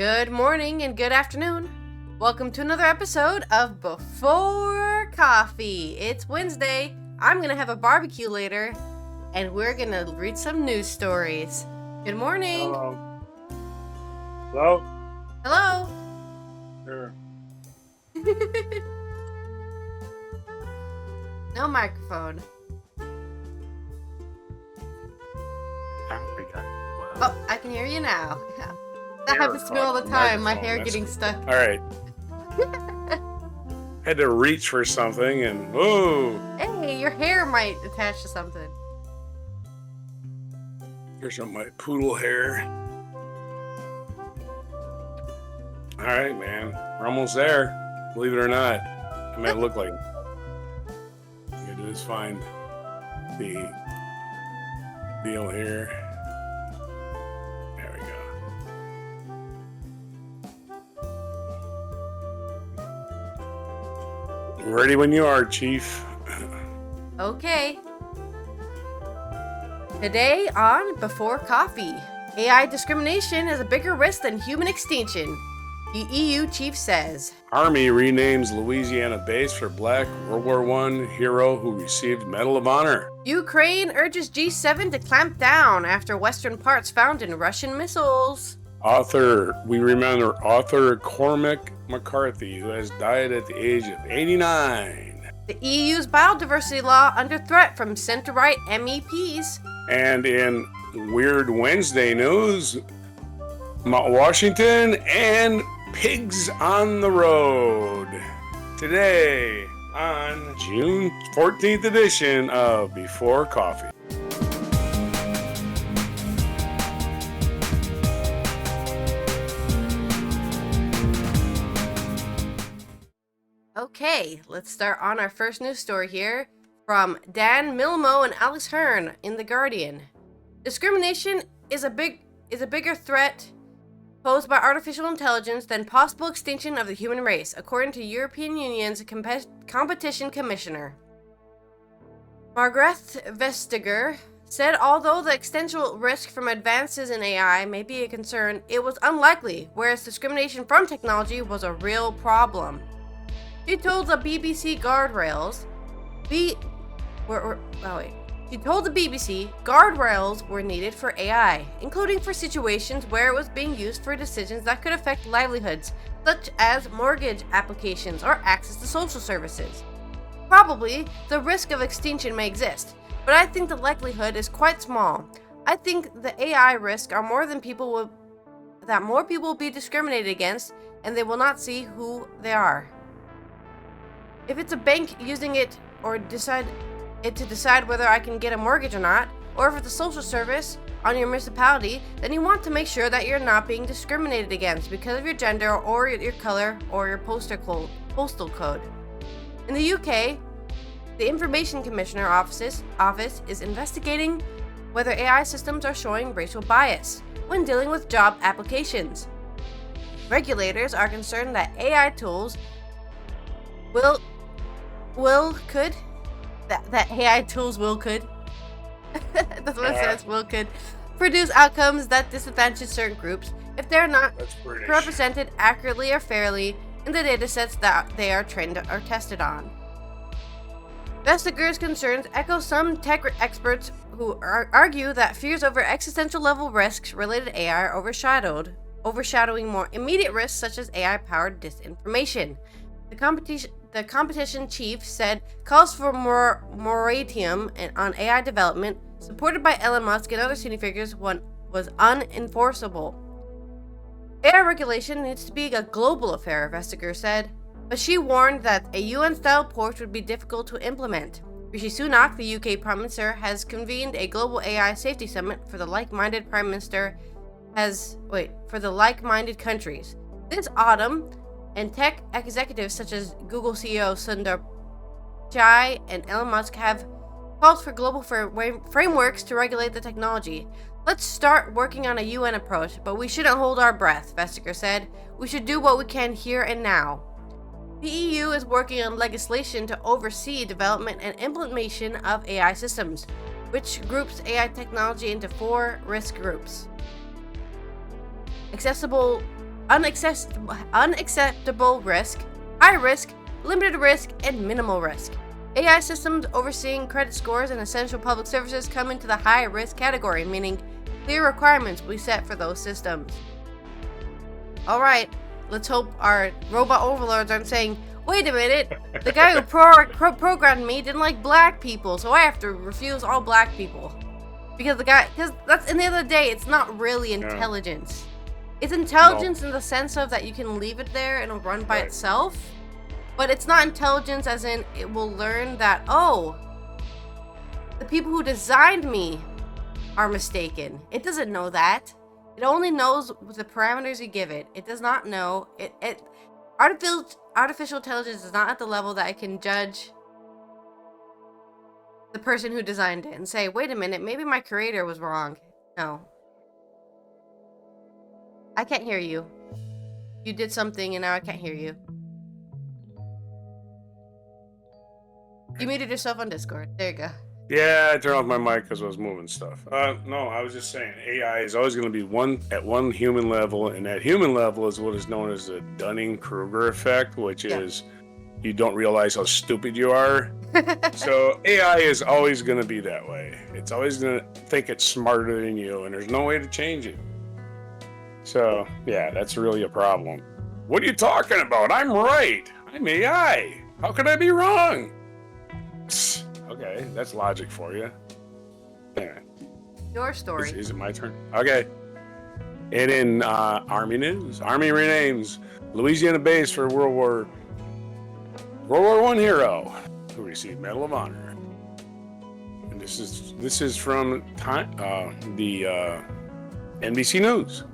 Good morning and good afternoon. Welcome to another episode of Before Coffee. It's Wednesday. I'm gonna have a barbecue later, and we're gonna read some news stories. Good morning. Hello? Hello. Sure. No microphone. Oh, I can hear you now. Yeah. That happens to me all the time. My hair getting stuck. All right. Had to reach for something and whoa. Hey, your hair might attach to something. Here's some of my poodle hair. All right, man. We're almost there. Believe it or not. I mean, it look like it. All I gotta do is find the deal here. There we go. Ready when you are, Chief. Okay. Today on Before Coffee, AI discrimination is a bigger risk than human extinction, the EU chief says. Army renames Louisiana base for Black World War I hero who received Medal of Honor. Ukraine urges G7 to clamp down after Western parts found in Russian missiles. We remember author Cormac McCarthy, who has died at the age of 89. The EU's biodiversity law under threat from center-right MEPs. And in Weird Wednesday news, Mount Washington and pigs on the road. Today on June 14th edition of Before Coffee. Okay, let's start on our first news story here from Dan Milmo and Alex Hearn in The Guardian. Discrimination is a bigger threat posed by artificial intelligence than possible extinction of the human race, according to European Union's competition commissioner. Margrethe Vestager said although the existential risk from advances in AI may be a concern, it was unlikely, whereas discrimination from technology was a real problem. She told the BBC guardrails were needed for AI, including for situations where it was being used for decisions that could affect livelihoods, such as mortgage applications or access to social services. Probably, the risk of extinction may exist, but I think the likelihood is quite small. I think the AI risks are more people will be discriminated against, and they will not see who they are. If it's a bank using it to decide whether I can get a mortgage or not, or if it's a social service on your municipality, then you want to make sure that you're not being discriminated against because of your gender or your color or your postal code. In the UK, the Information Commissioner Office is investigating whether AI systems are showing racial bias when dealing with job applications. Regulators are concerned that AI tools could produce outcomes that disadvantage certain groups if they're not represented accurately or fairly in the datasets that they are trained or tested on. Vestager's concerns echo some tech experts who argue that fears over existential level risks related to AI are overshadowing more immediate risks such as AI-powered disinformation. The competition chief said calls for more moratorium on AI development, supported by Elon Musk and other senior figures, was unenforceable. AI regulation needs to be a global affair, Vestager said, but she warned that a UN-style approach would be difficult to implement. Rishi Sunak, the UK Prime Minister, has convened a global AI safety summit for the like-minded countries this autumn. And tech executives such as Google CEO Sundar Pichai and Elon Musk have called for global frameworks to regulate the technology. Let's start working on a UN approach, but we shouldn't hold our breath, Vestager said. We should do what we can here and now. The EU is working on legislation to oversee development and implementation of AI systems, which groups AI technology into 4 risk groups. Accessible unacceptable risk, high risk, limited risk, and minimal risk. AI systems overseeing credit scores and essential public services come into the high risk category, meaning clear requirements will be set for those systems. Alright, let's hope our robot overlords aren't saying, wait a minute, the guy who programmed me didn't like black people, so I have to refuse all black people. Because that's, in the end of the day, it's not really intelligence. It's intelligence in the sense of that you can leave it there and it'll run by itself. But it's not intelligence as in it will learn that, oh, the people who designed me are mistaken. It doesn't know that. It only knows the parameters you give it. It does not know. Artificial intelligence is not at the level that I can judge the person who designed it and say, wait a minute, maybe my creator was wrong. No. I can't hear you. You did something and now I can't hear you. You muted yourself on Discord. There you go. Yeah, I turned off my mic because I was moving stuff. No, I was just saying AI is always going to be at one human level, and that human level is what is known as the Dunning-Kruger effect, which is you don't realize how stupid you are. So AI is always going to be that way. It's always going to think it's smarter than you, and there's no way to change it. So, yeah, that's really a problem. What are you talking about? I'm right. I'm AI. How could I be wrong? Okay, that's logic for you. Yeah. Your story. Is it my turn? Okay. And in Army news, Army renames Louisiana base for World War I hero who received Medal of Honor. And this is from the NBC News.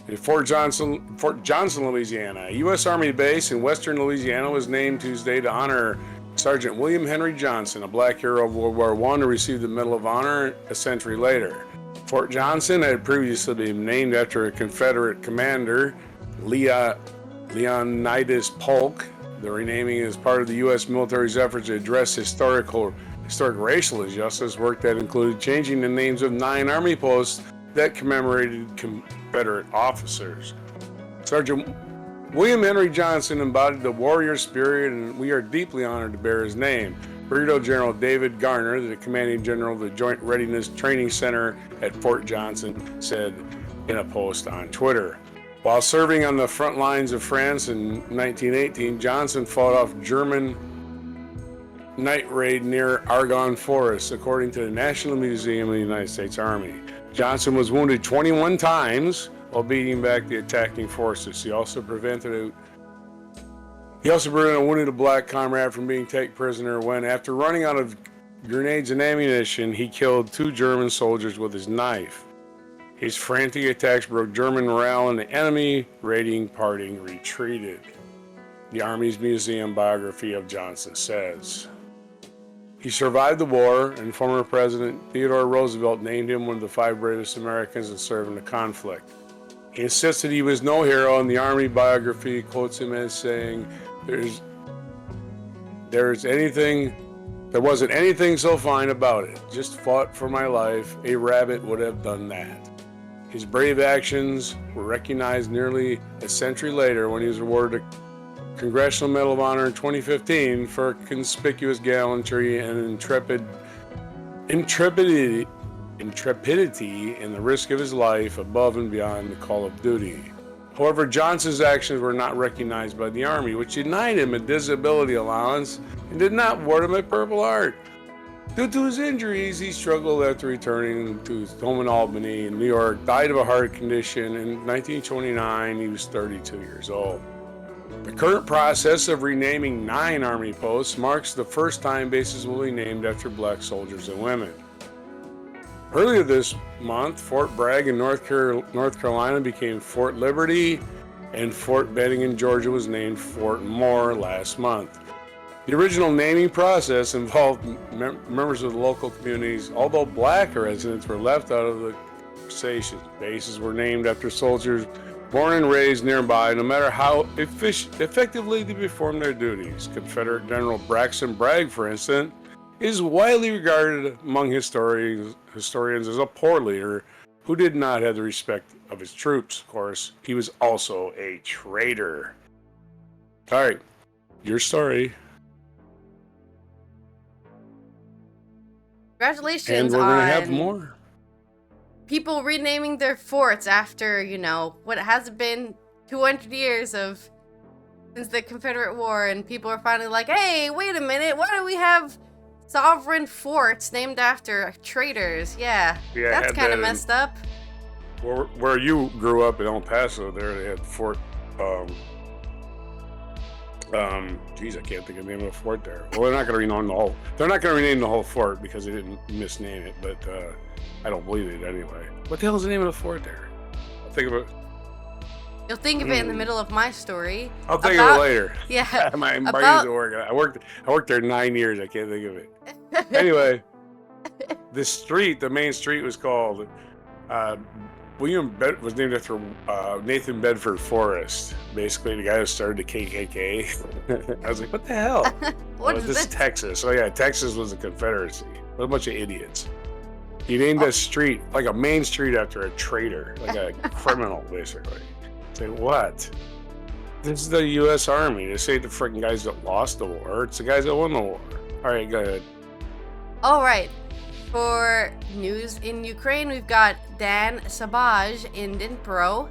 In Fort Johnson, Louisiana, a U.S. Army base in western Louisiana was named Tuesday to honor Sergeant William Henry Johnson, a black hero of World War I, who received the Medal of Honor a century later. Fort Johnson had previously been named after a Confederate commander, Leonidas Polk. The renaming is part of the U.S. military's effort to address historic racial injustice work that included changing the names of 9 Army posts that commemorated Confederate officers. Sergeant William Henry Johnson embodied the warrior spirit, and we are deeply honored to bear his name. Brigadier General David Garner, the commanding general of the Joint Readiness Training Center at Fort Johnson, said in a post on Twitter. While serving on the front lines of France in 1918, Johnson fought off German night raid near Argonne Forest, according to the National Museum of the United States Army. Johnson was wounded 21 times while beating back the attacking forces. He also prevented a wounded black comrade from being taken prisoner when, after running out of grenades and ammunition, he killed 2 German soldiers with his knife. His frantic attacks broke German morale, and the enemy raiding party retreated. The Army's museum biography of Johnson says, he survived the war, and former President Theodore Roosevelt named him one of the 5 bravest Americans to serve in the conflict. He insisted he was no hero, and the Army biography quotes him as saying, there wasn't anything so fine about it. Just fought for my life. A rabbit would have done that. His brave actions were recognized nearly a century later when he was awarded a Congressional Medal of Honor in 2015 for conspicuous gallantry and intrepidity and the risk of his life above and beyond the call of duty. However, Johnson's actions were not recognized by the Army, which denied him a disability allowance and did not award him a Purple Heart. Due to his injuries, he struggled after returning to his home in Albany, New York, died of a heart condition. In 1929, he was 32 years old. The current process of renaming 9 Army posts marks the first time bases will be named after black soldiers and women. Earlier this month, Fort Bragg in North Carolina became Fort Liberty, and Fort Benning in Georgia was named Fort Moore last month. The original naming process involved members of the local communities, although black residents were left out of the conversation. Bases were named after soldiers born and raised nearby, no matter how effectively they performed their duties. Confederate General Braxton Bragg, for instance, is widely regarded among historians as a poor leader who did not have the respect of his troops, of course. He was also a traitor. All right, your story. Congratulations And we're going to have on more. people renaming their forts after, what has been 200 years since the Confederate War, and people are finally like, hey, wait a minute, why do we have sovereign forts named after traitors? Yeah, that's kind of messed up. Where you grew up in El Paso, there they had Fort, geez, I can't think of the name of the fort there. Well, they're not going to rename the whole fort because they didn't misname it, but I don't believe it anyway. What the hell is the name of the fort there? I'll think of it. You'll think of it in the middle of my story. I'll think of it later. Yeah. My brain isn't working. I worked there 9 years. I can't think of it. Anyway, the main street was called was named after Nathan Bedford Forrest. Basically, the guy who started the KKK. I was like, what the hell? This is Texas. Oh yeah, Texas was a Confederacy. What a bunch of idiots. He named a street, like a main street, after a traitor, like a criminal, basically. Say what? This is the U.S. Army. This ain't the freaking guys that lost the war. It's the guys that won the war. All right, go ahead. All right. For news in Ukraine, we've got Dan Sabaj in Dnipro.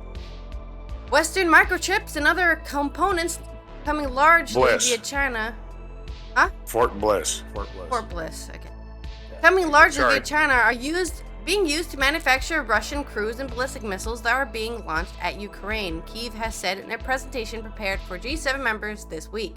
Western microchips and other components coming largely via China. Huh? Fort Bliss. Okay. Coming largely via China are being used to manufacture Russian cruise and ballistic missiles that are being launched at Ukraine, Kyiv has said in a presentation prepared for G7 members this week.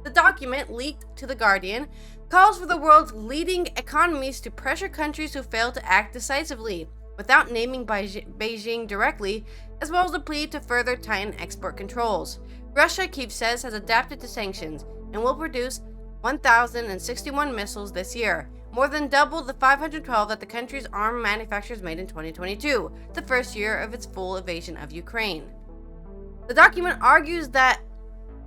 The document, leaked to The Guardian, calls for the world's leading economies to pressure countries who fail to act decisively, without naming Beijing directly, as well as a plea to further tighten export controls. Russia, Kyiv says, has adapted to sanctions and will produce 1,061 missiles this year, more than double the 512 that the country's arms manufacturers made in 2022, the first year of its full invasion of Ukraine. The document argues that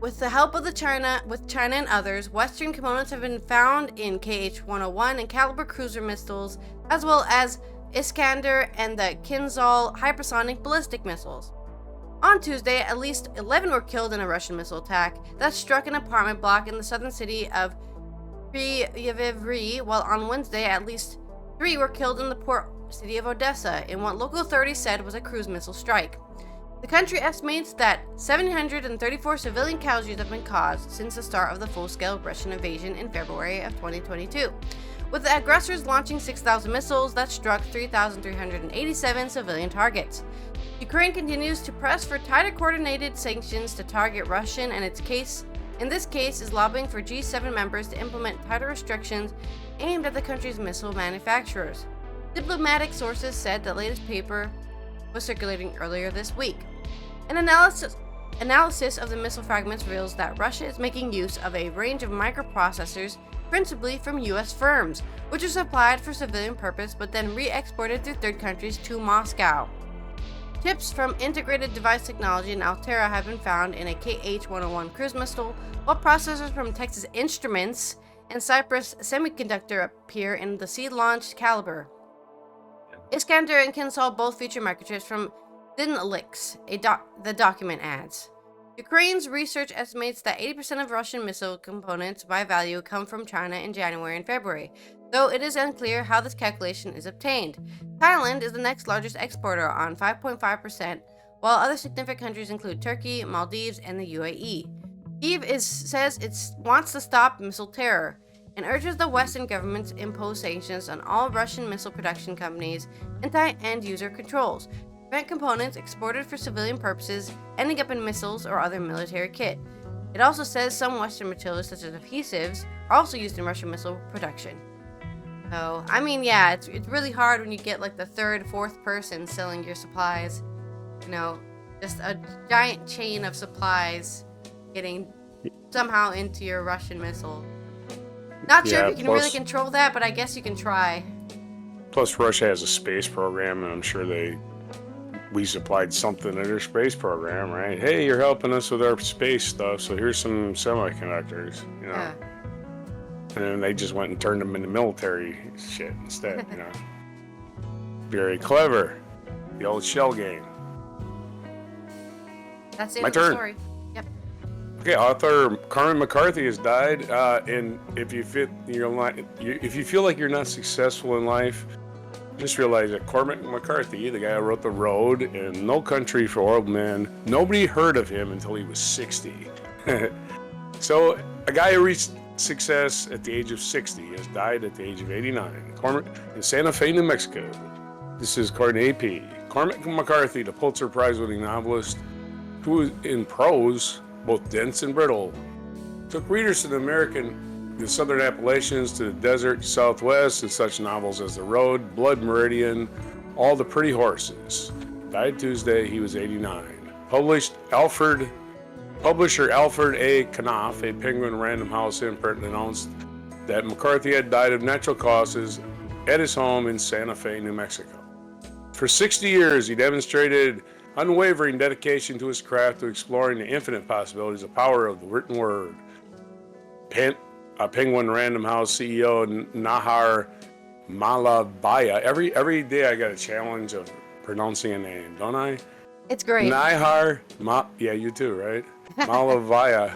with the help of China and others, Western components have been found in KH-101 and Caliber cruiser missiles, as well as Iskander and the Kinzhal hypersonic ballistic missiles. On Tuesday, at least 11 were killed in a Russian missile attack that struck an apartment block in the southern city of Kryvyi, while on Wednesday, at least 3 were killed in the port city of Odessa in what local authorities said was a cruise missile strike. The country estimates that 734 civilian casualties have been caused since the start of the full-scale Russian invasion in February of 2022, with the aggressors launching 6,000 missiles that struck 3,387 civilian targets. Ukraine continues to press for tighter coordinated sanctions to target Russian, and in this case is lobbying for G7 members to implement tighter restrictions aimed at the country's missile manufacturers. Diplomatic sources said the latest paper was circulating earlier this week. An analysis of the missile fragments reveals that Russia is making use of a range of microprocessors, principally from U.S. firms, which are supplied for civilian purpose but then re-exported through third countries to Moscow. Chips from Integrated Device Technology and Altera have been found in a KH-101 cruise missile, while processors from Texas Instruments and Cypress Semiconductor appear in the seed-launched Caliber. Iskander and Kinzhal both feature microchips from Dinlix, the document adds. Ukraine's research estimates that 80% of Russian missile components by value come from China in January and February, though it is unclear how this calculation is obtained. Thailand is the next largest exporter on 5.5%, while other significant countries include Turkey, Maldives, and the UAE. Kyiv says it wants to stop missile terror and urges the Western governments to impose sanctions on all Russian missile production companies and tight end-user controls to prevent components exported for civilian purposes ending up in missiles or other military kit. It also says some Western materials, such as adhesives, are also used in Russian missile production. So, I mean, yeah, it's really hard when you get like the third, fourth person selling your supplies. Just a giant chain of supplies getting somehow into your Russian missile. Not sure if you can really control that, but I guess you can try. Plus, Russia has a space program, and I'm sure we supplied something in their space program, right? Hey, you're helping us with our space stuff, so here's some semiconductors, Yeah. And then they just went and turned them into military shit instead, Very clever. The old shell game. That's the My end of the turn. story. Yep. Okay, author Cormac McCarthy has died. And if you feel like you're not successful in life, just realize that Cormac McCarthy, the guy who wrote The Road and No Country for Old Men, nobody heard of him until he was 60. So a guy who reached success at the age of 60 has died at the age of 89. Cormac in Santa Fe, New Mexico. This is according to AP. Cormac McCarthy, the Pulitzer Prize-winning novelist, who in prose, both dense and brittle, took readers to the Southern Appalachians, to the desert Southwest, and such novels as The Road, Blood Meridian, All the Pretty Horses. Died Tuesday, he was 89. Publisher Alfred A. Knopf, a Penguin Random House imprint, announced that McCarthy had died of natural causes at his home in Santa Fe, New Mexico. For 60 years, he demonstrated unwavering dedication to his craft, to exploring the infinite possibilities, the power of the written word. Penguin Random House CEO Nahar Malavaya. Every day I got a challenge of pronouncing a name, don't I? It's great. Yeah, you too, right? Malavaya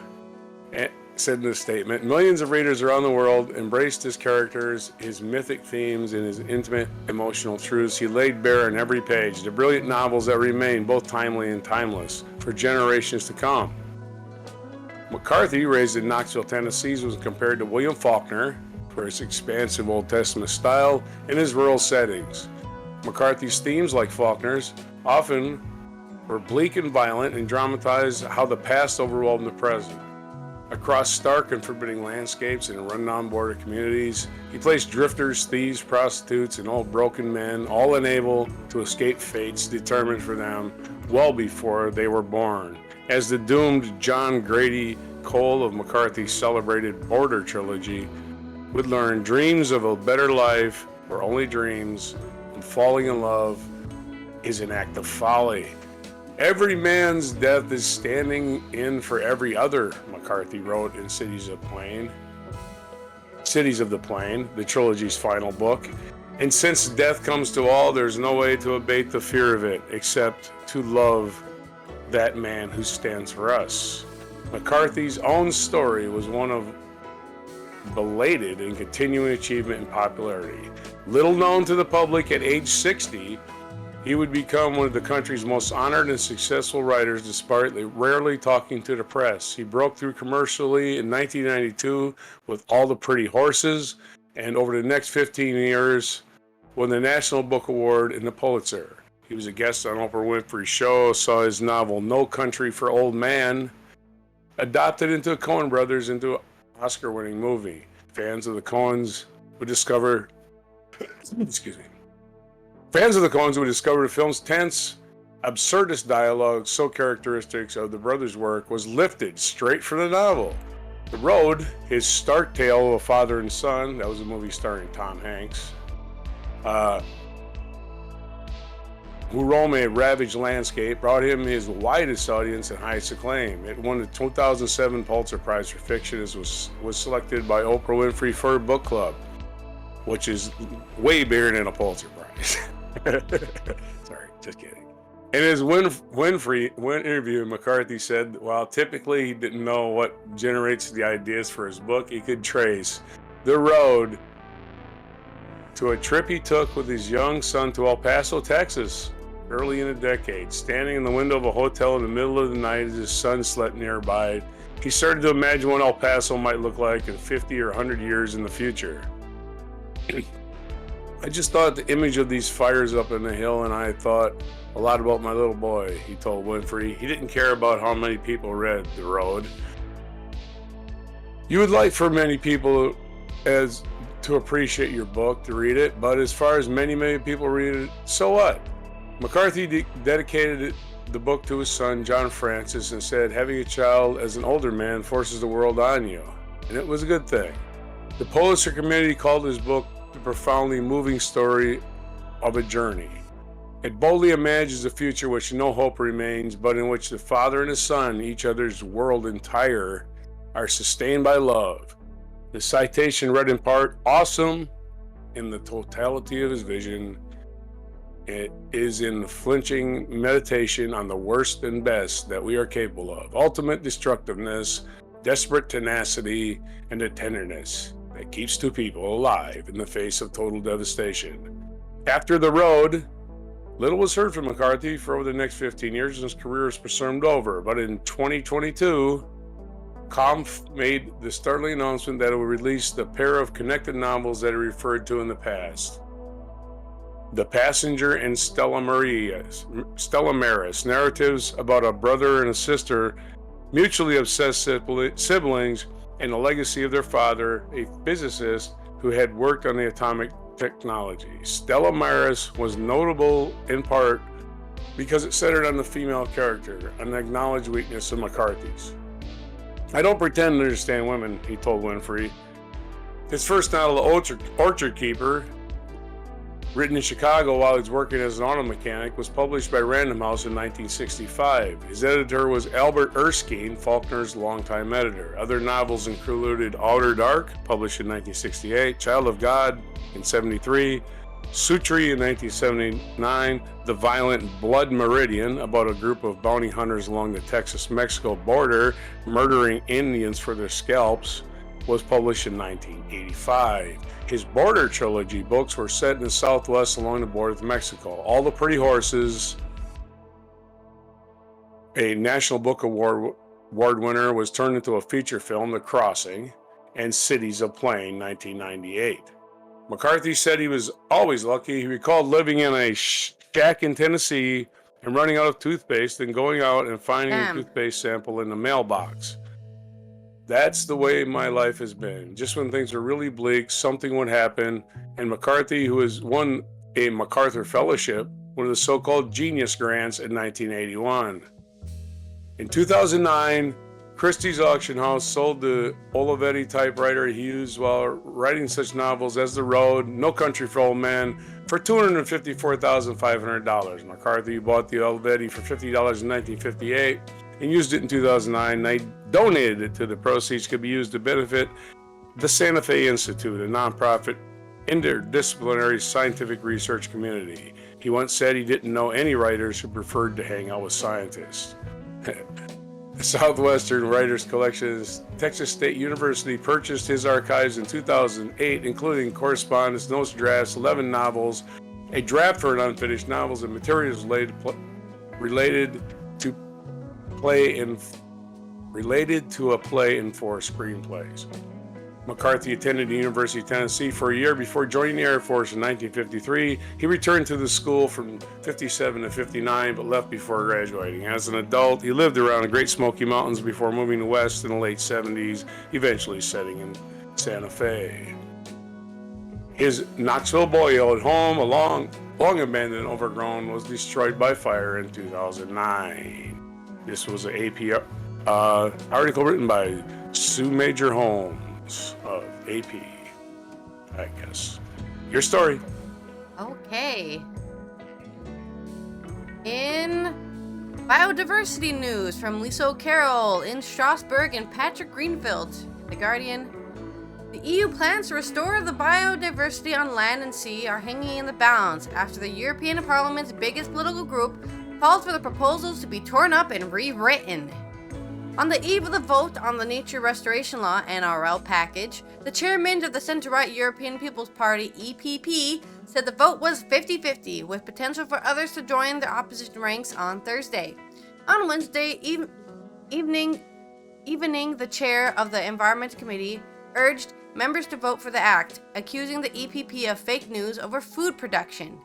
said in this statement, millions of readers around the world embraced his characters, his mythic themes, and his intimate emotional truths he laid bare on every page, the brilliant novels that remain both timely and timeless for generations to come. McCarthy, raised in Knoxville, Tennessee, was compared to William Faulkner for his expansive Old Testament style and his rural settings. McCarthy's themes, like Faulkner's, often were bleak and violent and dramatized how the past overwhelmed the present. Across stark and forbidding landscapes and run-down border communities, he placed drifters, thieves, prostitutes, and old broken men, all unable to escape fates determined for them well before they were born. As the doomed John Grady Cole of McCarthy's celebrated Border trilogy would learn, dreams of a better life were only dreams, and falling in love is an act of folly. Every man's death is standing in for every other, McCarthy wrote in Cities of the Plain, the trilogy's final book. And since death comes to all, there's no way to abate the fear of it except to love that man who stands for us. McCarthy's own story was one of belated and continuing achievement and popularity. Little known to the public, at age 60, he would become one of the country's most honored and successful writers, despite rarely talking to the press. He broke through commercially in 1992 with All the Pretty Horses, and over the next 15 years won the National Book Award and the Pulitzer. He was a guest on Oprah Winfrey's show, saw his novel No Country for Old Men adopted into the Coen Brothers into an Oscar-winning movie. Fans of the Coens would discover the film's tense, absurdist dialogue, so characteristic of the brothers' work, was lifted straight from the novel. The Road, his stark tale of a father and son, that was a movie starring Tom Hanks, who roam a ravaged landscape, brought him his widest audience and highest acclaim. It won the 2007 Pulitzer Prize for Fiction, and was selected by Oprah Winfrey for her book club, which is way bigger than a Pulitzer Prize. Sorry, just kidding. In his Winfrey interview, McCarthy said, while typically he didn't know what generates the ideas for his book, he could trace The Road to a trip he took with his young son to El Paso, Texas, early in the decade. Standing in the window of a hotel in the middle of the night as his son slept nearby, he started to imagine what El Paso might look like in 50 or 100 years in the future. I just thought the image of these fires up in the hill, and I thought a lot about my little boy, he told Winfrey. He didn't care about how many people read The Road. You would like for many people as to appreciate your book, to read it, but as far as many people read it, so what? McCarthy dedicated the book to his son, John Francis, and said, having a child as an older man forces the world on you, and it was a good thing. The Pulitzer Committee called his book the profoundly moving story of a journey. It boldly imagines a future which no hope remains, but in which the father and his son, each other's world entire, are sustained by love. The citation read in part, awesome in the totality of his vision, It is in flinching meditation on the worst and best that we are capable of. Ultimate destructiveness, desperate tenacity, and a tenderness that keeps two people alive in the face of total devastation. After the road, little was heard from McCarthy for over the next 15 years, and his career was presumed over. But in 2022, Kampf made the startling announcement that it would release the pair of connected novels that he referred to in the past. The Passenger and Stella Maris, narratives about a brother and a sister, mutually obsessed siblings, and the legacy of their father, a physicist who had worked on the atomic technology. Stella Maris was notable in part because it centered on the female character, an acknowledged weakness of McCarthy's. I don't pretend to understand women, he told Winfrey. His first novel, Orchard Keeper, written in Chicago while he was working as an auto mechanic, was published by Random House in 1965. His editor was Albert Erskine, Faulkner's longtime editor. Other novels included Outer Dark, published in 1968, Child of God in 1973, Sutri in 1979, The Violent Blood Meridian, about a group of bounty hunters along the Texas-Mexico border murdering Indians for their scalps, was published in 1985. His Border trilogy books were set in the Southwest along the border with Mexico. All the Pretty Horses, a National Book Award winner, was turned into a feature film, The Crossing, and Cities of Plain, 1998. McCarthy said he was always lucky. He recalled living in a shack in Tennessee and running out of toothpaste, then going out and finding a toothpaste sample in the mailbox. That's the way my life has been. Just when things are really bleak, something would happen. And McCarthy, who has won a MacArthur Fellowship, one of the so-called Genius Grants, in 1981. In 2009, Christie's Auction House sold the Olivetti typewriter he used while writing such novels as The Road, No Country for Old Men, for $254,500. McCarthy bought the Olivetti for $50 in 1958 and used it in 2009. They donated it to the proceeds could be used to benefit the Santa Fe Institute, a nonprofit interdisciplinary scientific research community. He once said he didn't know any writers who preferred to hang out with scientists. The Southwestern Writers Collection, Texas State University, purchased his archives in 2008, including correspondence, notes, drafts, 11 novels, a draft for an unfinished novels, and materials related to a play and 4 screenplays. McCarthy attended the University of Tennessee for a year before joining the Air Force in 1953. He returned to the school from 57 to 59, but left before graduating. As an adult, he lived around the Great Smoky Mountains before moving west in the late 70s, eventually settling in Santa Fe. His Knoxville boyhood home, long abandoned and overgrown, was destroyed by fire in 2009. This was an AP article written by Sue Major Holmes of AP, I guess. Your story. Okay. In biodiversity news from Lisa O'Carroll in Strasbourg and Patrick Greenfield, The Guardian. The EU plans to restore the biodiversity on land and sea are hanging in the balance after the European Parliament's biggest political group called for the proposals to be torn up and rewritten. On the eve of the vote on the Nature Restoration Law NRL package, the chairman of the centre-right European People's Party EPP said the vote was 50-50, with potential for others to join their opposition ranks on Thursday. On Wednesday evening, the chair of the Environment Committee urged members to vote for the act, accusing the EPP of fake news over food production.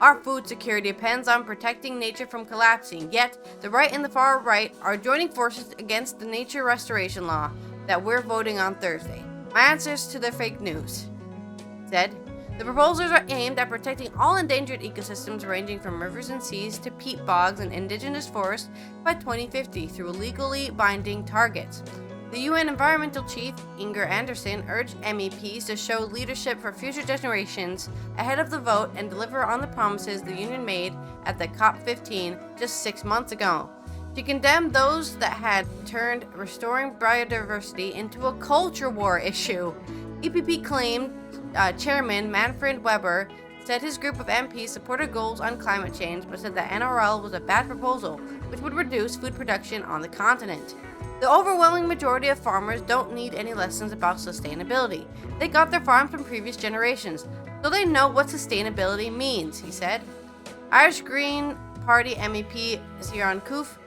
Our food security depends on protecting nature from collapsing, yet the right and the far right are joining forces against the Nature Restoration Law that we're voting on Thursday. My answers to their fake news. Said, the proposals are aimed at protecting all endangered ecosystems ranging from rivers and seas to peat bogs and indigenous forests by 2050 through legally binding targets. The UN Environmental Chief, Inger Anderson, urged MEPs to show leadership for future generations ahead of the vote and deliver on the promises the Union made at the COP15 just 6 months ago. She condemned those that had turned restoring biodiversity into a culture war issue. EPP claimed Chairman Manfred Weber said his group of MPs supported goals on climate change, but said that NRL was a bad proposal, which would reduce food production on the continent. The overwhelming majority of farmers don't need any lessons about sustainability. They got their farms from previous generations, so they know what sustainability means, he said. Irish Green Party MEP Ciarán Coof,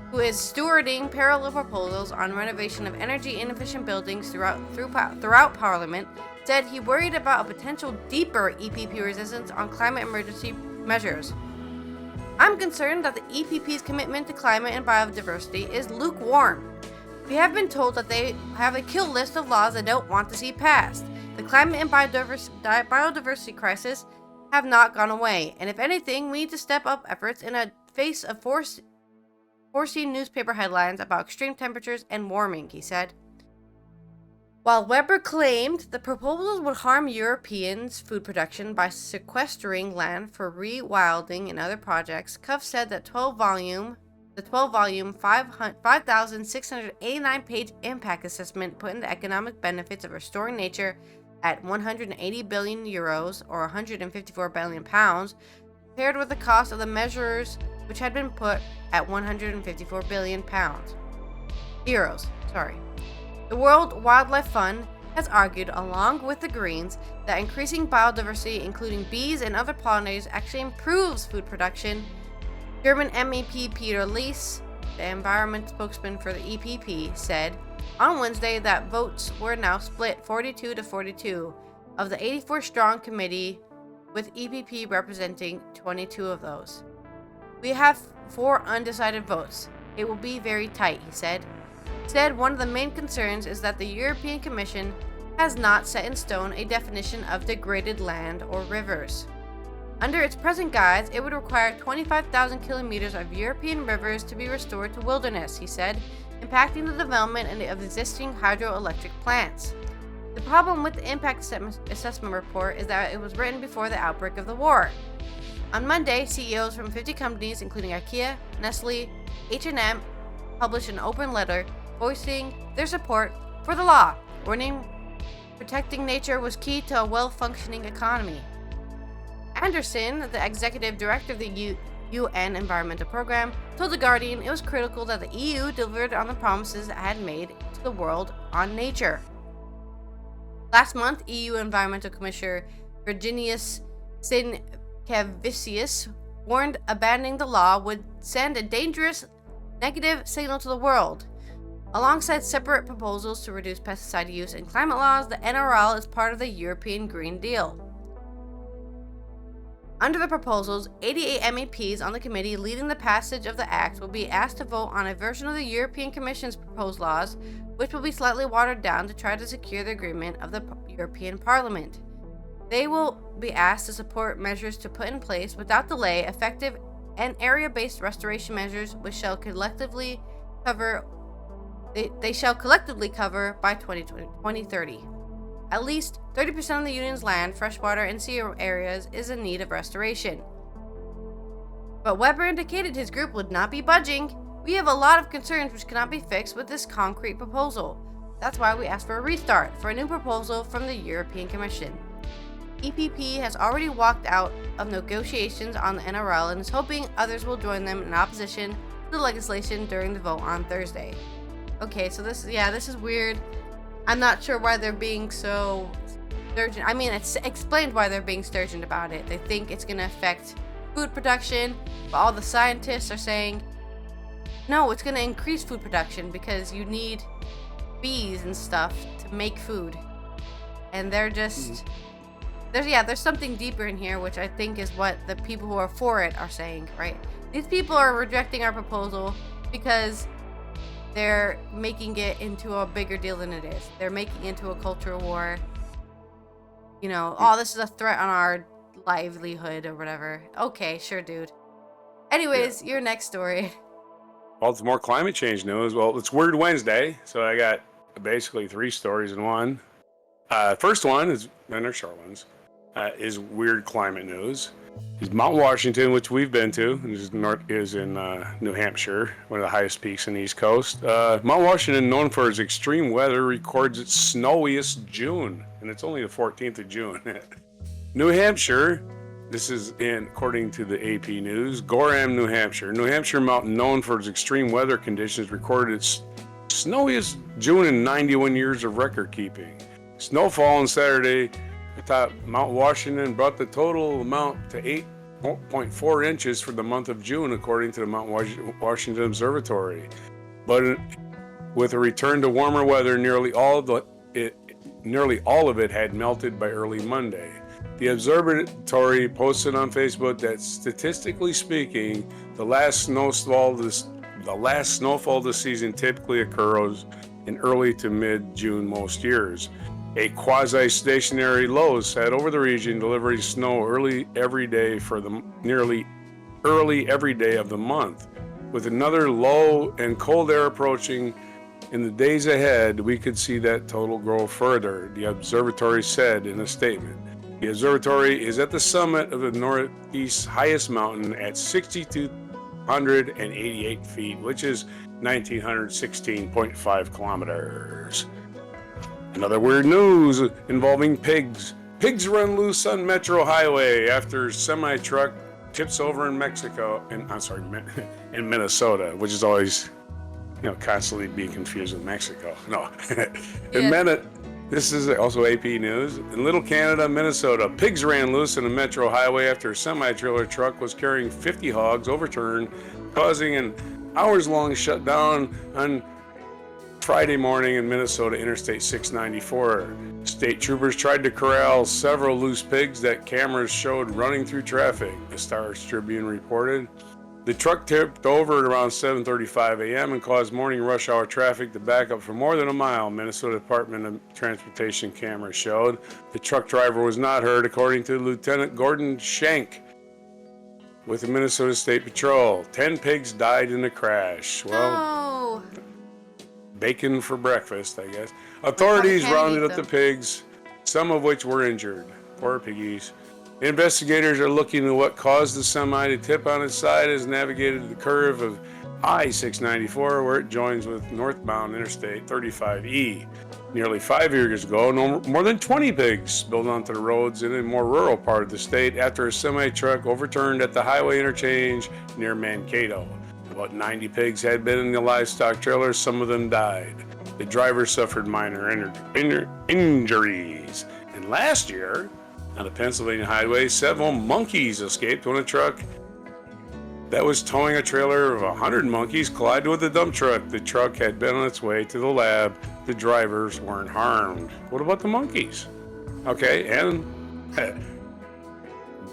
who is stewarding parallel proposals on renovation of energy-inefficient buildings throughout Parliament, said he worried about a potential deeper EPP resistance on climate emergency measures. I'm concerned that the EPP's commitment to climate and biodiversity is lukewarm. We have been told that they have a kill list of laws they don't want to see passed. The climate and biodiversity crisis have not gone away, and if anything, we need to step up efforts in a face of foreseen newspaper headlines about extreme temperatures and warming, he said. While Weber claimed the proposals would harm Europeans' food production by sequestering land for rewilding and other projects, Cuff said that the 12-volume, 5,689-page impact assessment put in the economic benefits of restoring nature at 180 billion euros or 154 billion pounds, compared with the cost of the measures which had been put at 154 billion euros. The World Wildlife Fund has argued, along with the Greens, that increasing biodiversity, including bees and other pollinators, actually improves food production. German MEP Peter Liese, the environment spokesman for the EPP, said on Wednesday that votes were now split 42 to 42 of the 84-strong committee, with EPP representing 22 of those. We have 4 undecided votes. It will be very tight, he said. Instead, one of the main concerns is that the European Commission has not set in stone a definition of degraded land or rivers. Under its present guise, it would require 25,000 kilometers of European rivers to be restored to wilderness, he said, impacting the development of existing hydroelectric plants. The problem with the impact assessment report is that it was written before the outbreak of the war. On Monday, CEOs from 50 companies, including IKEA, Nestle, H&M, published an open letter voicing their support for the law, warning protecting nature was key to a well-functioning economy. Anderson, the executive director of the UN Environmental Program, told The Guardian it was critical that the EU delivered on the promises it had made to the world on nature. Last month, EU Environmental Commissioner Virginijus Sinkevicius warned abandoning the law would send a dangerous negative signal to the world. Alongside separate proposals to reduce pesticide use and climate laws, the NRL is part of the European Green Deal. Under the proposals, 88 MEPs on the committee leading the passage of the act will be asked to vote on a version of the European Commission's proposed laws, which will be slightly watered down to try to secure the agreement of the European Parliament. They will be asked to support measures to put in place without delay effective and area-based restoration measures which shall collectively cover by 2030. At least 30% of the union's land, freshwater, and sea areas is in need of restoration. But Weber indicated his group would not be budging. We have a lot of concerns which cannot be fixed with this concrete proposal. That's why we asked for a restart, for a new proposal from the European Commission. EPP has already walked out of negotiations on the NRL and is hoping others will join them in opposition to the legislation during the vote on Thursday. Okay, so this is weird. I'm not sure why they're being so sturgeon. I mean, it's explained why they're being sturgeon about it. They think it's going to affect food production, but all the scientists are saying, no, it's going to increase food production because you need bees and stuff to make food. And they're just... There's something deeper in here, which I think is what the people who are for it are saying, right? These people are rejecting our proposal because they're making it into a bigger deal than it is. They're making it into a cultural war. You know, oh, this is a threat on our livelihood or whatever. Okay, sure, dude. Anyways, your next story. Well, it's more climate change news. Well, it's Weird Wednesday, so I got basically 3 stories in one. First one is, and they're short ones, is weird climate news. Is Mount Washington, which we've been to, and is in New Hampshire, one of the highest peaks on the East Coast. Mount Washington, known for its extreme weather, records its snowiest June, and it's only the 14th of June. New Hampshire, this is according to the AP News, Gorham, New Hampshire. New Hampshire mountain known for its extreme weather conditions recorded its snowiest June in 91 years of record keeping. Snowfall on Saturday atop Mount Washington brought the total amount to 8.4 inches for the month of June, according to the Mount Washington Observatory. But with a return to warmer weather, nearly all of it had melted by early Monday. The observatory posted on Facebook that, statistically speaking, the last snowfall this season typically occurs in early to mid-June most years. A quasi-stationary low sat over the region, delivering snow early every day of the month. With another low and cold air approaching in the days ahead, we could see that total grow further, the observatory said in a statement. The observatory is at the summit of the Northeast's highest mountain at 6,288 feet, which is 1,916.5 kilometers. Another weird news involving pigs. Pigs run loose on Metro Highway after semi-truck tips over in Minnesota, which is always, constantly being confused with Mexico. No. This is also AP News. In Little Canada, Minnesota, pigs ran loose on a Metro Highway after a semi-trailer truck was carrying 50 hogs overturned, causing an hours-long shutdown on Friday morning in Minnesota Interstate 694. State troopers tried to corral several loose pigs that cameras showed running through traffic, the Star-Tribune reported. The truck tipped over at around 7:35 a.m. and caused morning rush hour traffic to back up for more than a mile, Minnesota Department of Transportation cameras showed. The truck driver was not hurt, according to Lieutenant Gordon Shank with the Minnesota State Patrol. 10 pigs died in the crash. Well, bacon for breakfast, I guess. Authorities rounded up the pigs, some of which were injured. Poor piggies. Investigators are looking at what caused the semi to tip on its side as it navigated the curve of I-694, where it joins with northbound Interstate 35E. Nearly 5 years ago, more than 20 pigs spilled onto the roads in a more rural part of the state after a semi-truck overturned at the highway interchange near Mankato. About 90 pigs had been in the livestock trailer. Some of them died. The driver suffered minor injuries. And last year, on the Pennsylvania highway, several monkeys escaped when a truck that was towing a trailer of 100 monkeys collided with a dump truck. The truck had been on its way to the lab. The drivers weren't harmed. What about the monkeys? Okay, and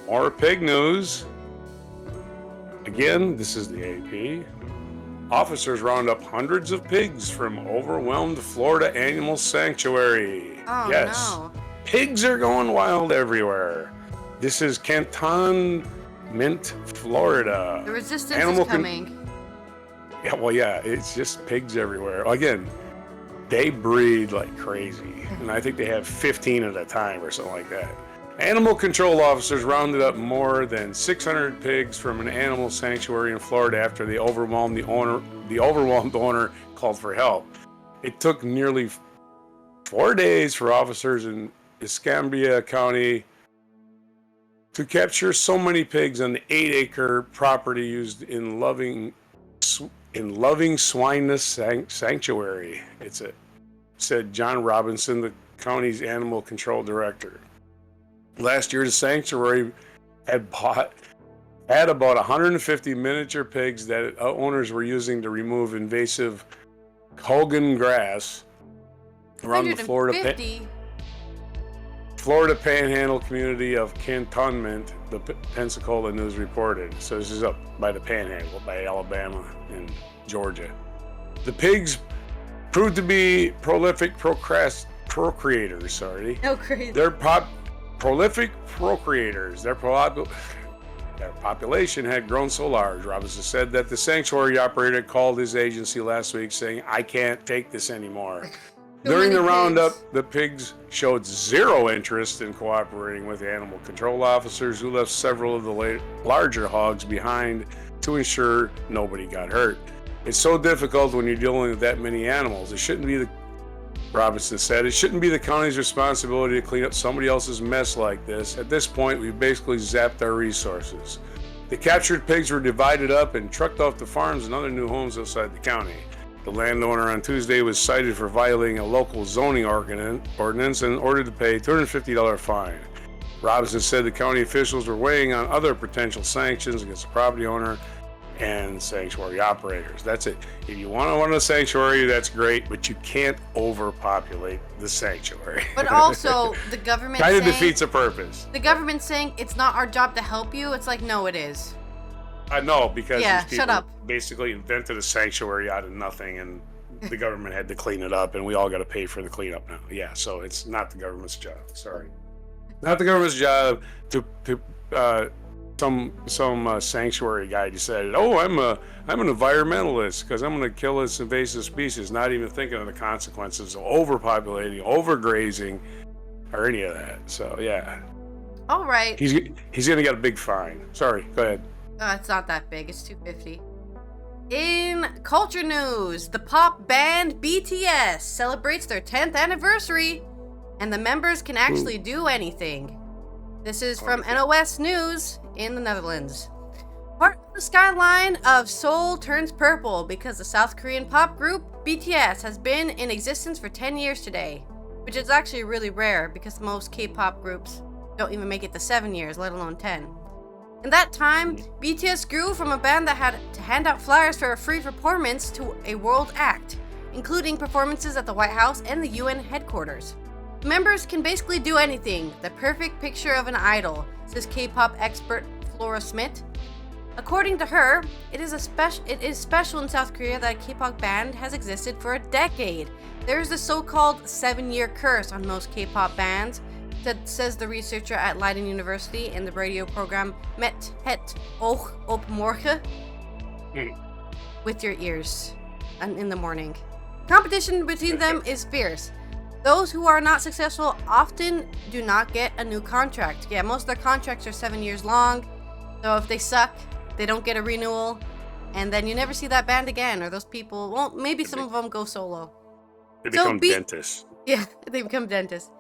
more pig news. Again, this is the AP. Officers round up hundreds of pigs from overwhelmed Florida animal sanctuary. Oh, yes. no. Pigs are going wild everywhere. This is Cantonment, Florida. The resistance is coming. It's just pigs everywhere. Again, they breed like crazy, and I think they have 15 at a time or something like that. Animal control officers rounded up more than 600 pigs from an animal sanctuary in Florida after the overwhelmed owner called for help. It took nearly 4 days for officers in Escambia County to capture so many pigs on the 8-acre property used in Loving Swineness Sanctuary. Said John Robinson, the county's animal control director. Last year, the sanctuary had about 150 miniature pigs that owners were using to remove invasive Hogan grass around the Florida Panhandle community of Cantonment, the Pensacola News reported. So this is up by the Panhandle, by Alabama and Georgia. The pigs proved to be prolific procreators. No, crazy. They're prolific procreators. Their population had grown so large. Robinson said that the sanctuary operator called his agency last week saying, "I can't take this anymore." During the roundup, the pigs showed zero interest in cooperating with animal control officers, who left several of the larger hogs behind to ensure nobody got hurt. It's so difficult when you're dealing with that many animals. It shouldn't be Robinson said, "It shouldn't be the county's responsibility to clean up somebody else's mess like this. At this point, we've basically zapped our resources." The captured pigs were divided up and trucked off to farms and other new homes outside the county. The landowner on Tuesday was cited for violating a local zoning ordinance and ordered to pay a $250 fine. Robinson said the county officials were weighing on other potential sanctions against the property owner and sanctuary operators. That's it. If you want to run a sanctuary, that's great, but you can't overpopulate the sanctuary. But also, the government kind of defeats the purpose. The government saying it's not our job to help you. It's like, no, it is. I know, because yeah, these people shut up. basically invented a sanctuary out of nothing, and the government had to clean it up, and we all got to pay for the cleanup now. Yeah, so it's not the government's job. Sorry, not the government's job to some sanctuary guy decided, oh, I'm an environmentalist because I'm going to kill this invasive species, not even thinking of the consequences of overpopulating, overgrazing, or any of that. So yeah. All right. He's going to get a big fine. Sorry, go ahead. It's not that big. It's $250. In culture news, the pop band BTS celebrates their 10th anniversary, and the members can actually do anything. This is from NOS News in the Netherlands. Part of the skyline of Seoul turns purple because the South Korean pop group BTS has been in existence for 10 years today, which is actually really rare because most K-pop groups don't even make it to 7 years, let alone 10. In that time, BTS grew from a band that had to hand out flyers for a free performance to a world act, including performances at the White House and the UN headquarters. Members can basically do anything, the perfect picture of an idol, says K-pop expert Flora Smith. According to her, it is special in South Korea that a K-pop band has existed for a decade. There is the so-called 7-year curse on most K-pop bands, says the researcher at Leiden University in the radio program Met het oog op morgen. With your ears and in the morning. Competition between them is fierce. Those who are not successful often do not get a new contract. Yeah, most of their contracts are 7 years long. So if they suck, they don't get a renewal. And then you never see that band again, or those people, well, maybe some of them go solo. They become dentists. Yeah, they become dentists.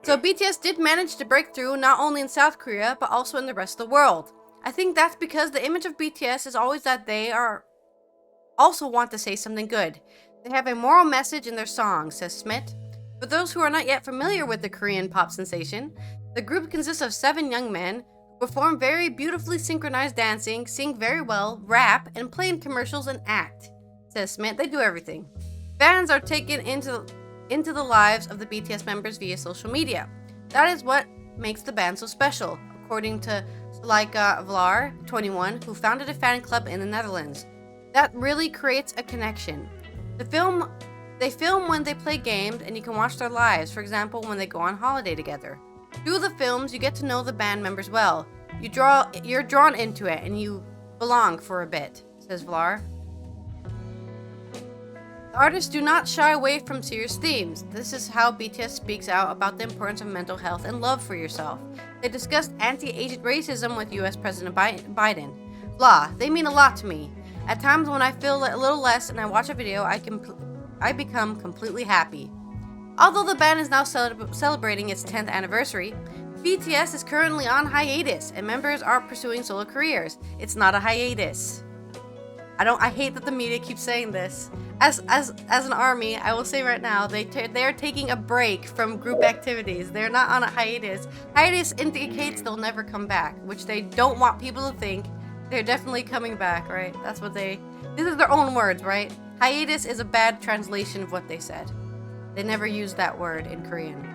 So BTS did manage to break through not only in South Korea, but also in the rest of the world. I think that's because the image of BTS is always that they are also want to say something good. They have a moral message in their songs, says Smith. For those who are not yet familiar with the Korean pop sensation, the group consists of 7 young men who perform very beautifully synchronized dancing, sing very well, rap, and play in commercials and act, says Smith. They do everything. Fans are taken into the lives of the BTS members via social media. That is what makes the band so special, according to Laika Vlar, 21, who founded a fan club in the Netherlands. That really creates a connection. They film when they play games, and you can watch their lives, for example, when they go on holiday together. Through the films, you get to know the band members well. You're drawn into it, and you belong for a bit, says Vlar. The artists do not shy away from serious themes. This is how BTS speaks out about the importance of mental health and love for yourself. They discussed anti-Asian racism with US President Biden. They mean a lot to me. At times when I feel a little less and I watch a video, I become completely happy. Although the band is now celebrating its 10th anniversary, BTS is currently on hiatus and members are pursuing solo careers. It's not a hiatus. I hate that the media keeps saying this. As an army, I will say right now, they are taking a break from group activities. They're not on a hiatus. Hiatus indicates they'll never come back, which they don't want people to think. They're definitely coming back, right? This is their own words, right? Hiatus is a bad translation of what they said. They never used that word in Korean.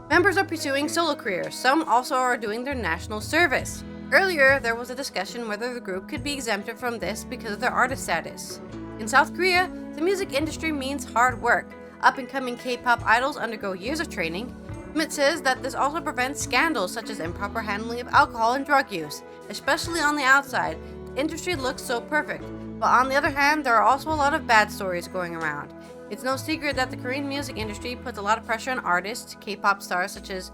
Members are pursuing solo careers. Some also are doing their national service. Earlier, there was a discussion whether the group could be exempted from this because of their artist status. In South Korea, the music industry means hard work. Up-and-coming K-pop idols undergo years of training. Smith says that this also prevents scandals such as improper handling of alcohol and drug use. Especially on the outside, the industry looks so perfect. But on the other hand, there are also a lot of bad stories going around. It's no secret that the Korean music industry puts a lot of pressure on artists. K-pop stars such as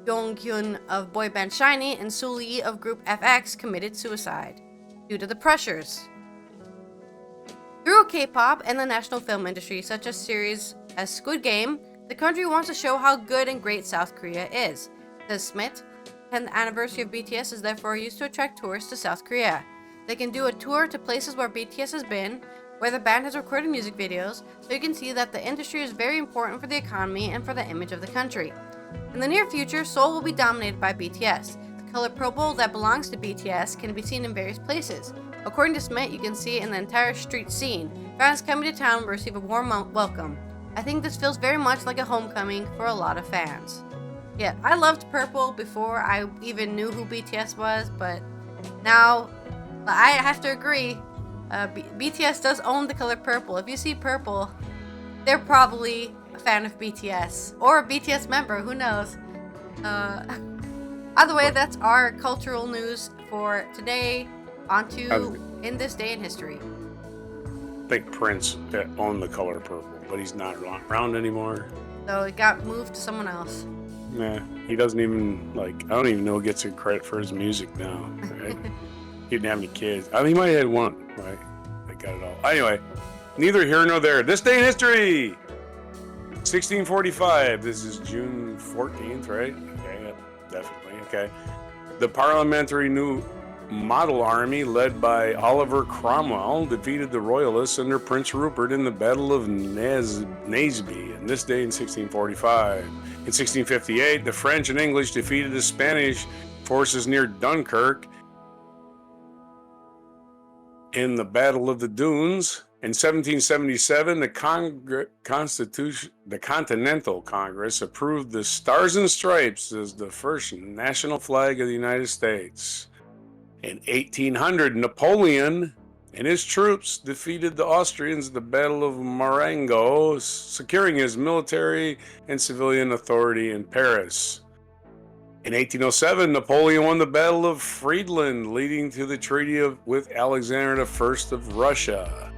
Yonghyun of boy band SHINee and Sulli of group FX committed suicide due to the pressures. Through K-pop and the national film industry, such as series As Squid Game, the country wants to show how good and great South Korea is. Says Smith, the 10th anniversary of BTS is therefore used to attract tourists to South Korea. They can do a tour to places where BTS has been, where the band has recorded music videos, so you can see that the industry is very important for the economy and for the image of the country. In the near future, Seoul will be dominated by BTS. The color purple that belongs to BTS can be seen in various places. According to Smith, you can see it in the entire street scene. Fans coming to town will receive a warm welcome. I think this feels very much like a homecoming for a lot of fans. Yeah, I loved purple before I even knew who BTS was, but now I have to agree. BTS does own the color purple. If you see purple, they're probably a fan of BTS or a BTS member. Who knows? Either way, that's our cultural news for today. On to In This Day in History. I think Prince owned the color purple, but he's not around anymore. So it got moved to someone else. Nah, he doesn't even, I don't even know who gets credit for his music now. Right? He didn't have any kids. I mean, he might have had one, right? They got it all. Anyway, neither here nor there. This day in history, 1645. This is June 14th, right? Okay, yeah, definitely. Okay. The Parliamentary New Model Army, led by Oliver Cromwell, defeated the Royalists under Prince Rupert in the Battle of Naseby, and this day in 1645. In 1658, the French and English defeated the Spanish forces near Dunkirk in the Battle of the Dunes. In 1777, the Continental Congress approved the Stars and Stripes as the first national flag of the United States. In 1800, Napoleon and his troops defeated the Austrians at the Battle of Marengo, securing his military and civilian authority in Paris. In 1807, Napoleon won the Battle of Friedland, leading to the treaty with Alexander I of Russia.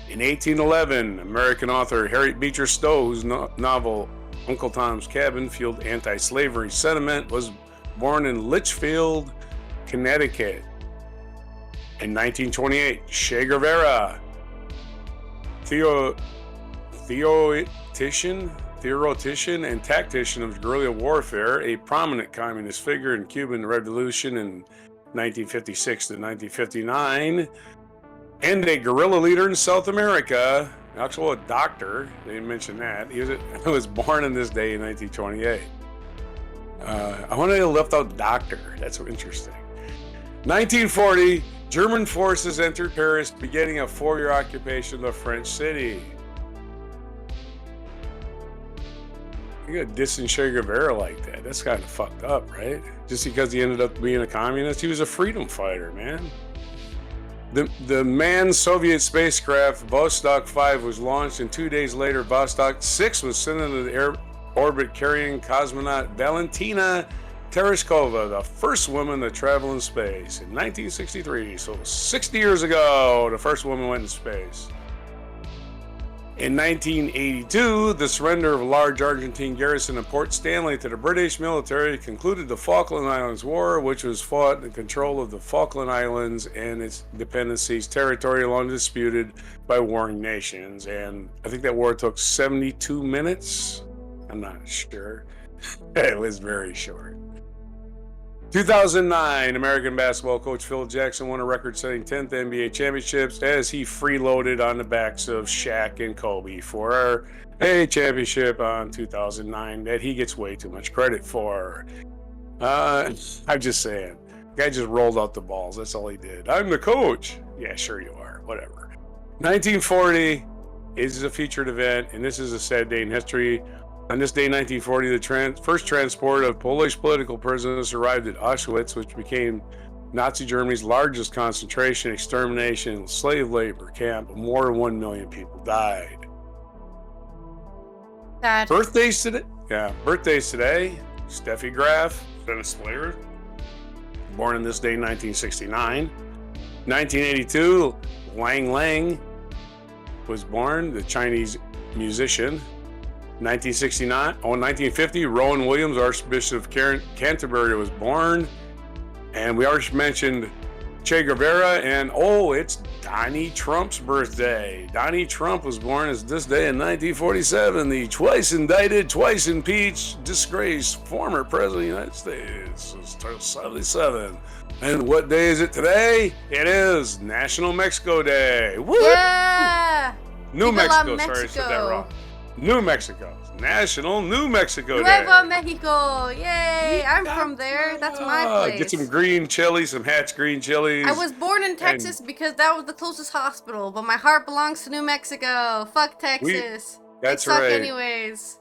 In 1811, American author Harriet Beecher Stowe, whose novel Uncle Tom's Cabin fueled anti-slavery sentiment, was born in Litchfield, Connecticut. In 1928, Che Guevara, theoretician and tactician of guerrilla warfare, a prominent communist figure in Cuban Revolution in 1956 to 1959, and a guerrilla leader in South America, actually a doctor, they didn't mention that. He was born on this day in 1928. I wonder if they left out doctor. That's so interesting. 1940, German forces entered Paris, beginning a 4-year occupation of the French city. You got dissing Che Guevara like that. That's kind of fucked up, right? Just because he ended up being a communist, he was a freedom fighter, man. The manned Soviet spacecraft Vostok 5 was launched, and 2 days later, Vostok 6 was sent into the orbit carrying cosmonaut Valentina Tereshkova, the first woman to travel in space in 1963. So 60 years ago, the first woman went in space. In 1982, the surrender of a large Argentine garrison in Port Stanley to the British military concluded the Falkland Islands War, which was fought in control of the Falkland Islands and its dependencies, territory long disputed by warring nations. And I think that war took 72 minutes. I'm not sure. It was very short. 2009, American basketball coach Phil Jackson won a record-setting 10th NBA championships as he freeloaded on the backs of Shaq and Kobe for a championship on 2009 that he gets way too much credit for. I'm just saying. The guy just rolled out the balls. That's all he did. I'm the coach. Yeah, sure you are. Whatever. 1940 is a featured event, and this is a sad day in history. On this day, 1940, the first transport of Polish political prisoners arrived at Auschwitz, which became Nazi Germany's largest concentration, extermination, slave labor camp. More than 1 million people died. Sad. Birthdays today? Yeah, birthdays today. Steffi Graf, tennis player, born on this day, 1969. 1982, Lang Lang was born, the Chinese musician. 1950, Rowan Williams, Archbishop of Canterbury, was born. And we already mentioned Che Guevara, and it's Donnie Trump's birthday. Donnie Trump was born this day in 1947. The twice indicted, twice impeached, disgraced former president of the United States. It's 77. And what day is it today? It is National Mexico Day. Woo! Yeah! New Viva Mexico. la Sorry, I Mexico. said that wrong. New Mexico. National New Mexico Nuevo Day. Mexico! Yay! I'm from there. That's my place. Get some green chili, some Hatch green chilies. I was born in Texas because that was the closest hospital, but my heart belongs to New Mexico. Fuck Texas. That's they suck right. anyways.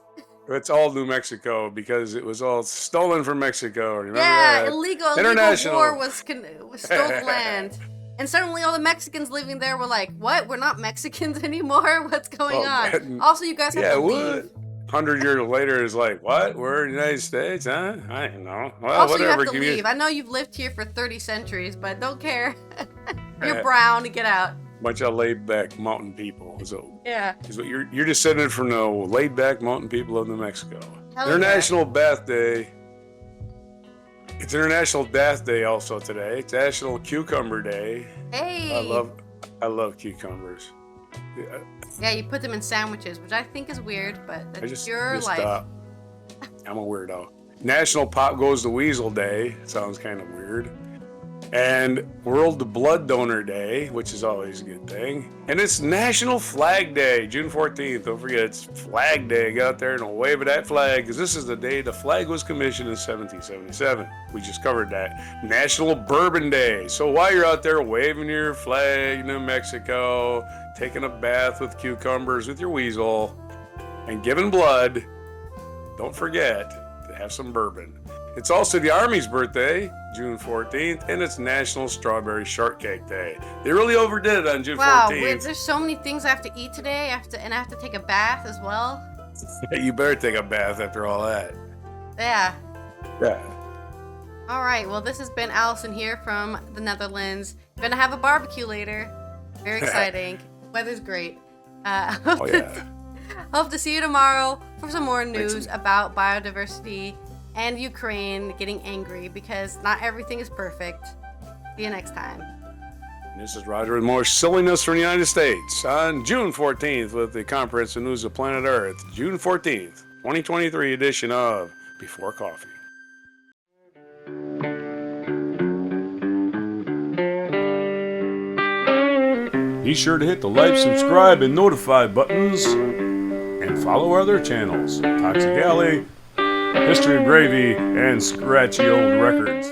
It's all New Mexico because it was all stolen from Mexico. Remember Yeah, that? illegal International. war was stole the land. And suddenly all the Mexicans living there were like, what? We're not Mexicans anymore? What's going on? Also, you guys have to leave. 100 years later is like, what? We're in the United States, huh? I don't know. Well, Also, whatever. you have to leave. I know you've lived here for 30 centuries, but don't care. You're brown. Get out. Bunch of laid-back mountain people. Yeah. Is what you're descended from the laid-back mountain people of New Mexico. Hell International Bath Day. It's International Bath Day also today. It's National Cucumber Day. Hey. I love cucumbers. Yeah, you put them in sandwiches, which I think is weird, but that's your life. I'm a weirdo. National Pop Goes the Weasel Day. Sounds kind of weird. And World Blood Donor Day, which is always a good thing. And it's National Flag Day, June 14th. Don't forget, it's Flag Day. Get out there and wave at that flag, because this is the day the flag was commissioned in 1777. We just covered that. National Bourbon Day. So while you're out there waving your flag, New Mexico, taking a bath with cucumbers with your weasel, and giving blood, don't forget to have some bourbon. It's also the Army's birthday, June 14th, and it's National Strawberry Shortcake Day. They really overdid it on June 14th. Wow, there's so many things I have to eat today. I have to take a bath as well. You better take a bath after all that. Yeah. Yeah. All right, well, this has been Allison here from the Netherlands. Gonna have a barbecue later. Very exciting. Weather's great. Hope to see you tomorrow for some more news about biodiversity and Ukraine getting angry because not everything is perfect. See you next time. This is Roger with more silliness from the United States on June 14th with the comprehensive news of planet Earth. June 14th, 2023 edition of Before Coffee. Be sure to hit the like, subscribe, and notify buttons and follow our other channels, Toxic Alley, History of Gravy, and Scratchy Old Records.